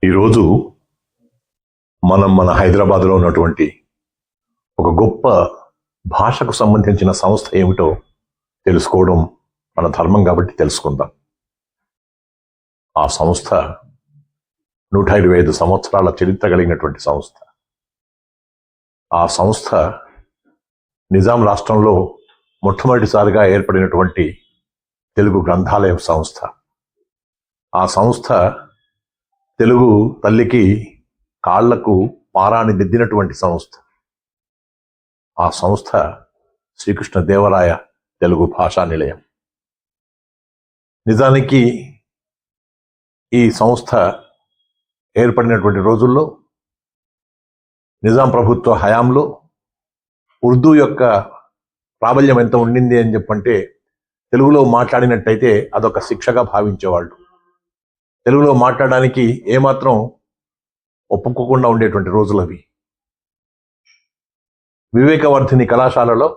ఈరోజు మన హైదరాబాద్లో ఉన్నటువంటి ఒక గొప్ప భాషకు సంబంధించిన సంస్థ ఏమిటో తెలుసుకోవడం మన ధర్మం కాబట్టి తెలుసుకుందాం. ఆ సంస్థ 125 సంవత్సరాల చరిత్ర కలిగినటువంటి సంస్థ. ఆ సంస్థ నిజాం రాష్ట్రంలో మొట్టమొదటిసారిగా ఏర్పడినటువంటి తెలుగు గ్రంథాలయం సంస్థ. ఆ సంస్థ తెలుగు తల్లికి కాళ్లకు పారాని దిద్దినటువంటి సంస్థ. ఆ సంస్థ శ్రీకృష్ణదేవరాయ తెలుగు భాషా నిలయం. నిజానికి ఈ సంస్థ ఏర్పడినటువంటి రోజుల్లో నిజాం ప్రభుత్వ హయాంలో ఉర్దూ యొక్క ప్రాబల్యం ఎంత ఉండింది అని చెప్పంటే, తెలుగులో మాట్లాడినట్టయితే అదొక శిక్షగా భావించేవాళ్ళు. తెలుగులో మాట్లాడడానికి ఏమాత్రం ఒప్పుకోకుండా ఉండేటువంటి రోజులు అవి. వివేకవర్ధిని కళాశాలలో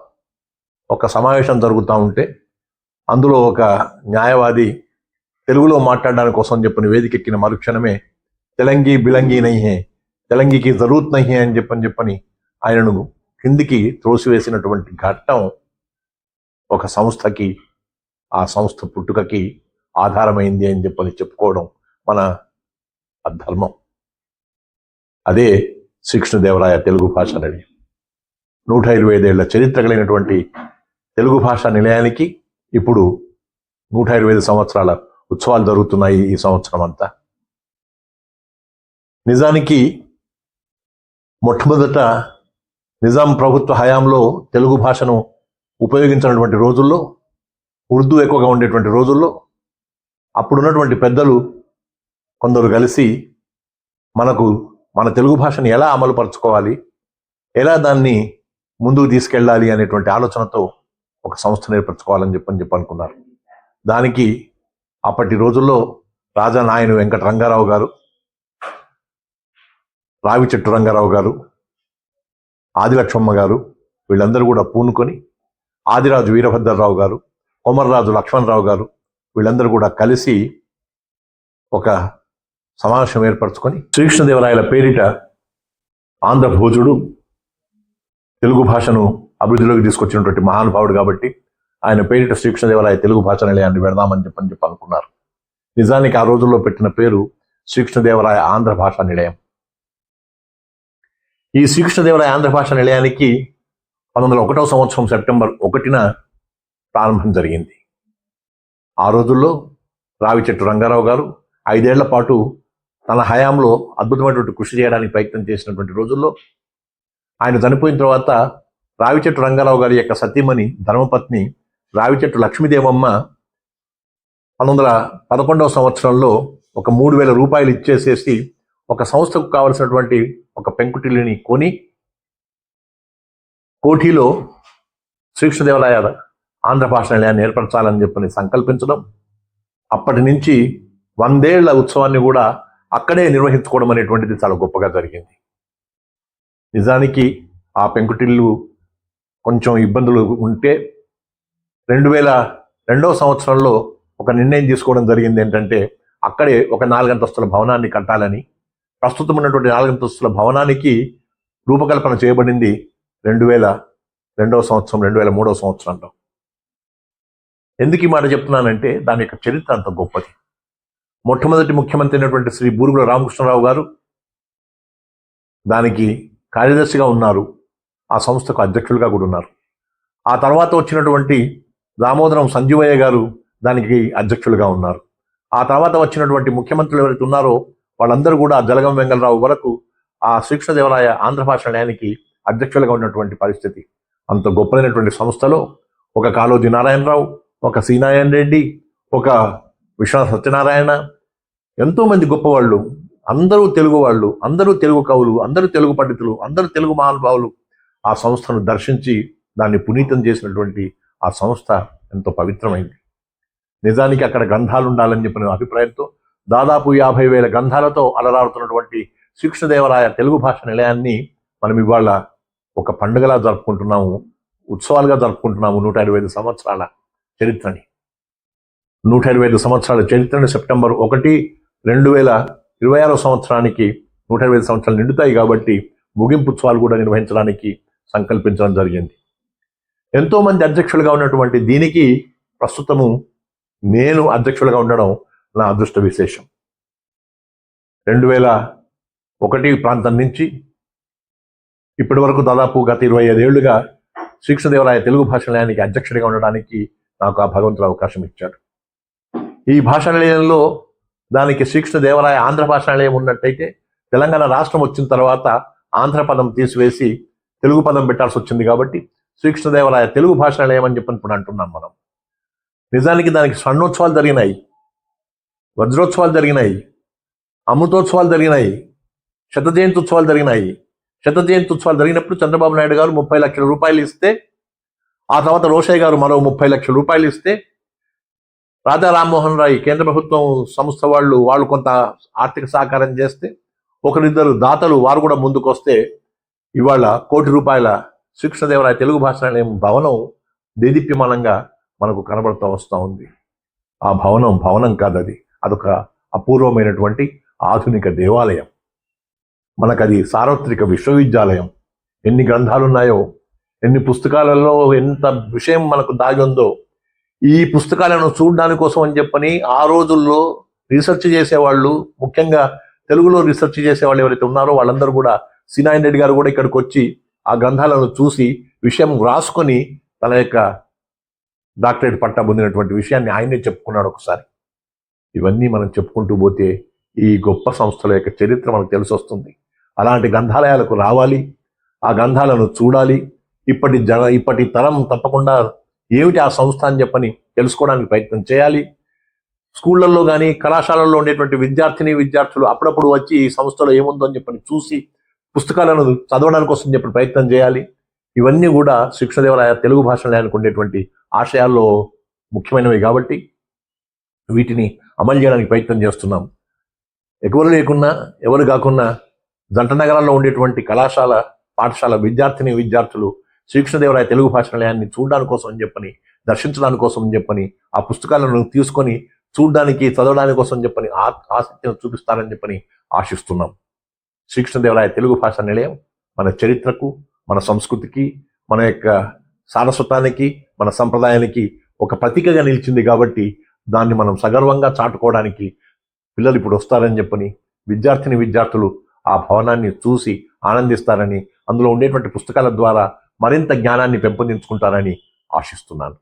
ఒక సమావేశం జరుగుతూ ఉంటే అందులో ఒక న్యాయవాది తెలుగులో మాట్లాడడానికి కోసం చెప్పిన వేదికెక్కిన మరుక్షణమే తెలంగి బిలంగి నహీ, తెలంగికి జరూరత్ నహీ అని చెప్పని ఆయనను కిందికి త్రోసివేసినటువంటి ఘట్టం ఒక సంస్థకి, ఆ సంస్థ పుట్టుకకి ఆధారమైంది అని చెప్పని చెప్పుకోవడం మన ధర్మం. అదే శ్రీకృష్ణదేవరాయ తెలుగు భాషా నిలయం. 125 ఏళ్ల చరిత్ర కలిగినటువంటి తెలుగు భాషా నిలయానికి ఇప్పుడు 125 సంవత్సరాల ఉత్సవాలు జరుగుతున్నాయి ఈ సంవత్సరం అంతా. నిజానికి మొట్టమొదట నిజాం ప్రభుత్వ హయాంలో తెలుగు భాషను ఉపయోగించినటువంటి రోజుల్లో, ఉర్దూ ఎక్కువగా ఉండేటువంటి రోజుల్లో అప్పుడున్నటువంటి పెద్దలు కొందరు కలిసి మన తెలుగు భాషని ఎలా అమలుపరచుకోవాలి, ఎలా దాన్ని ముందుకు తీసుకెళ్ళాలి అనేటువంటి ఆలోచనతో ఒక సంస్థను ఏర్పరచుకోవాలని చెప్పి అనుకున్నారు. దానికి అప్పటి రోజుల్లో రాజా నాయని వెంకట రంగారావు గారు, రావి చెట్టు రంగారావు గారు, ఆదిలక్ష్మమ్మ గారు, వీళ్ళందరూ కూడా పూనుకొని, ఆదిరాజు వీరభద్రరావు గారు, కొమర్రాజు లక్ష్మణరావు గారు, వీళ్ళందరూ కూడా కలిసి ఒక సమావేశం ఏర్పరచుకొని శ్రీకృష్ణదేవరాయల పేరిట ఆంధ్ర భోజుడు తెలుగు భాషను అభివృద్ధిలోకి తీసుకొచ్చినటువంటి మహానుభావుడు కాబట్టి ఆయన పేరిట శ్రీకృష్ణదేవరాయ తెలుగు భాషా నిలయాన్ని పెడదామని చెప్పి అనుకున్నారు. నిజానికి ఆ రోజుల్లో పెట్టిన పేరు శ్రీకృష్ణదేవరాయ ఆంధ్ర భాషా నిలయం. ఈ శ్రీకృష్ణదేవరాయ ఆంధ్ర భాషా నిలయానికి 1901వ సంవత్సరం సెప్టెంబర్ 1న ప్రారంభం జరిగింది. ఆ రోజుల్లో రావి చెట్టు రంగారావు గారు 5 ఏళ్ల పాటు తన హయాంలో అద్భుతమైనటువంటి కృషి చేయడానికి ప్రయత్నం చేసినటువంటి రోజుల్లో ఆయన చనిపోయిన తర్వాత రావి చెట్టు రంగారావు గారి యొక్క సతీమణి ధర్మపత్ని రావి చెట్టు లక్ష్మీదేవమ్మ 1911వ సంవత్సరంలో ఒక 3,000 రూపాయలు ఇచ్చేసేసి ఒక సంస్థకు కావలసినటువంటి ఒక పెంకుటిల్లిని కొని కోఠిలో శ్రీకృష్ణదేవరాయ ఆంధ్ర భాషా నిలయాన్ని ఏర్పరచాలని చెప్పని సంకల్పించడం, అప్పటి నుంచి 100 ఏళ్ల ఉత్సవాన్ని కూడా అక్కడే నిర్వహించుకోవడం అనేటువంటిది చాలా గొప్పగా జరిగింది. నిజానికి ఆ పెంకుటిల్లు కొంచెం ఇబ్బందులు ఉంటే 2002వ సంవత్సరంలో ఒక నిర్ణయం తీసుకోవడం జరిగింది. ఏంటంటే అక్కడే ఒక 4 అంతస్తుల భవనాన్ని కట్టాలని. ప్రస్తుతం ఉన్నటువంటి 4 అంతస్తుల భవనానికి రూపకల్పన చేయబడింది 2002వ సంవత్సరం, 2003వ సంవత్సరంలో. ఎందుకు ఈ మాట చెప్తున్నానంటే దాని యొక్క చరిత్ర అంత గొప్పది. మొట్టమొదటి ముఖ్యమంత్రి అయినటువంటి శ్రీ బూరుగుల రామకృష్ణరావు గారు దానికి కార్యదర్శిగా ఉన్నారు, ఆ సంస్థకు అధ్యక్షులుగా కూడా ఉన్నారు. ఆ తర్వాత వచ్చినటువంటి దామోదరం సంజీవయ్య గారు దానికి అధ్యక్షులుగా ఉన్నారు. ఆ తర్వాత వచ్చినటువంటి ముఖ్యమంత్రులు ఎవరైతే ఉన్నారో వాళ్ళందరూ కూడా జలగం వెంగళరావు వరకు ఆ శ్రీకృష్ణదేవరాయ ఆంధ్ర భాషా నిలయానికి అధ్యక్షులుగా ఉన్నటువంటి పరిస్థితి. అంత గొప్పదైనటువంటి సంస్థలో ఒక కాళోజీ నారాయణరావు, ఒక సి నారాయణ రెడ్డి, ఒక విశ్వనాథ సత్యనారాయణ, ఎంతోమంది గొప్పవాళ్ళు, అందరూ తెలుగు వాళ్ళు, అందరూ తెలుగు కవులు, అందరూ తెలుగు పండితులు, అందరూ తెలుగు మహానుభావులు ఆ సంస్థను దర్శించి దాన్ని పునీతం చేసినటువంటి ఆ సంస్థ ఎంతో పవిత్రమైంది. నిజానికి అక్కడ గ్రంథాలు ఉండాలని చెప్పిన అభిప్రాయంతో దాదాపు 50,000 గ్రంథాలతో అలరాడుతున్నటువంటి శ్రీకృష్ణదేవరాయ తెలుగు భాషా నిలయాన్ని మనం ఇవాళ ఒక పండుగలా జరుపుకుంటున్నాము, ఉత్సవాలుగా జరుపుకుంటున్నాము. 125 సంవత్సరాల చరిత్రని 125 సంవత్సరాల చరిత్రను సెప్టెంబర్ 1, 26వ సంవత్సరానికి 125 సంవత్సరాలు నిండుతాయి కాబట్టి ముగింపు ఉత్సవాలు కూడా నిర్వహించడానికి సంకల్పించడం జరిగింది. ఎంతోమంది అధ్యక్షులుగా ఉన్నటువంటి దీనికి ప్రస్తుతము నేను అధ్యక్షులుగా ఉండడం నా అదృష్ట విశేషం. 2001 ప్రాంతం నుంచి ఇప్పటి వరకు దాదాపు గత 25 ఏళ్లుగా శ్రీకృష్ణదేవరాయ తెలుగు భాషా నిలయానికి అధ్యక్షుడిగా ఉండడానికి నాకు ఆ భగవంతుడు అవకాశం ఇచ్చాడు. ఈ భాషా నిలయంలో దానికి శ్రీకృష్ణదేవరాయ ఆంధ్ర భాషా నిలయం ఉన్నట్టయితే తెలంగాణ రాష్ట్రం వచ్చిన తర్వాత ఆంధ్ర పదం తీసివేసి తెలుగు పదం పెట్టాల్సి వచ్చింది కాబట్టి శ్రీకృష్ణదేవరాయ తెలుగు భాషా నిలయం అని చెప్పని ఇప్పుడు అంటున్నాం మనం. నిజానికి దానికి స్వర్ణోత్సవాలు జరిగినాయి, వజ్రోత్సవాలు జరిగినాయి, అమృతోత్సవాలు జరిగినాయి, శత జయంతి ఉత్సవాలు జరిగినాయి. శత జయంతి ఉత్సవాలు జరిగినప్పుడు చంద్రబాబు నాయుడు గారు 30 లక్షల రూపాయలు ఇస్తే, ఆ తర్వాత రోషయ్య గారు మరో 30 లక్షల రూపాయలు ఇస్తే, రాజా రామ్మోహన్ రాయ్ కేంద్ర ప్రభుత్వం సంస్థ వాళ్ళు కొంత ఆర్థిక సహకారం చేస్తే, ఒకరిద్దరు దాతలు వారు కూడా ముందుకు వస్తే ఇవాళ 1 కోటి రూపాయల శ్రీకృష్ణదేవరాయ తెలుగు భాషా నిలయం భవనం దేదీప్యమానంగా మనకు కనబడుతూ వస్తూ ఉంది. ఆ భవనం కాదు, అదొక అపూర్వమైనటువంటి ఆధునిక దేవాలయం. మనకది సార్వత్రిక విశ్వవిద్యాలయం. ఎన్ని గ్రంథాలున్నాయో, ఎన్ని పుస్తకాలలో ఎంత విషయం మనకు దాగి ఉందో, ఈ పుస్తకాలను చూడడానికి కోసం అని చెప్పని ఆ రోజుల్లో రీసెర్చ్ చేసేవాళ్ళు, ముఖ్యంగా తెలుగులో రీసెర్చ్ చేసేవాళ్ళు ఎవరైతే ఉన్నారో వాళ్ళందరూ కూడా, సినాయన్ రెడ్డి గారు కూడా ఇక్కడికి వచ్చి ఆ గ్రంథాలను చూసి విషయం రాసుకొని తన యొక్క డాక్టరేట్ పట్టా పొందినటువంటి విషయాన్ని ఆయనే చెప్పుకున్నాడు ఒకసారి. ఇవన్నీ మనం చెప్పుకుంటూ పోతే ఈ గొప్ప సంస్థల యొక్క చరిత్ర మనకు తెలిసి వస్తుంది. అలాంటి గ్రంథాలయాలకు రావాలి, ఆ గ్రంథాలను చూడాలి. ఇప్పటి తరం తప్పకుండా ఏమిటి ఆ సంస్థ అని చెప్పని తెలుసుకోవడానికి ప్రయత్నం చేయాలి. స్కూళ్ళల్లో కానీ కళాశాలల్లో ఉండేటువంటి విద్యార్థులు అప్పుడప్పుడు వచ్చి ఈ సంస్థలో ఏముందో అని చెప్పని చూసి పుస్తకాలను చదవడానికి కోసం చెప్పి ప్రయత్నం చేయాలి. ఇవన్నీ కూడా శ్రీకృష్ణదేవరాయ తెలుగు భాషా నిలయానికి ఉండేటువంటి ఆశయాల్లో ముఖ్యమైనవి కాబట్టి వీటిని అమలు చేయడానికి ప్రయత్నం చేస్తున్నాం. ఎవరు లేకున్నా, ఎవరు కాకున్నా జంట నగరాల్లో ఉండేటువంటి కళాశాల, పాఠశాల విద్యార్థులు శ్రీకృష్ణదేవరాయ తెలుగు భాషా నిలయాన్ని చూడడానికి కోసం అని చెప్పని, దర్శించడానికి కోసం అని చెప్పని, ఆ పుస్తకాలను తీసుకొని చూడడానికి, చదవడానికి కోసం చెప్పని ఆసక్తిని చూపిస్తారని చెప్పని ఆశిస్తున్నాం. శ్రీకృష్ణదేవరాయ తెలుగు భాషా నిలయం మన చరిత్రకు, మన సంస్కృతికి, మన యొక్క సారస్వతానికి, మన సంప్రదాయానికి ఒక ప్రతీకగా నిలిచింది కాబట్టి దాన్ని మనం సగర్వంగా చాటుకోవడానికి పిల్లలు ఇప్పుడు వస్తారని చెప్పని, విద్యార్థులు ఆ భవనాన్ని చూసి ఆనందిస్తారని, అందులో ఉండేటువంటి పుస్తకాల ద్వారా మరింత జ్ఞానాన్ని పెంపొందించుకుంటారని ఆశిస్తున్నాను.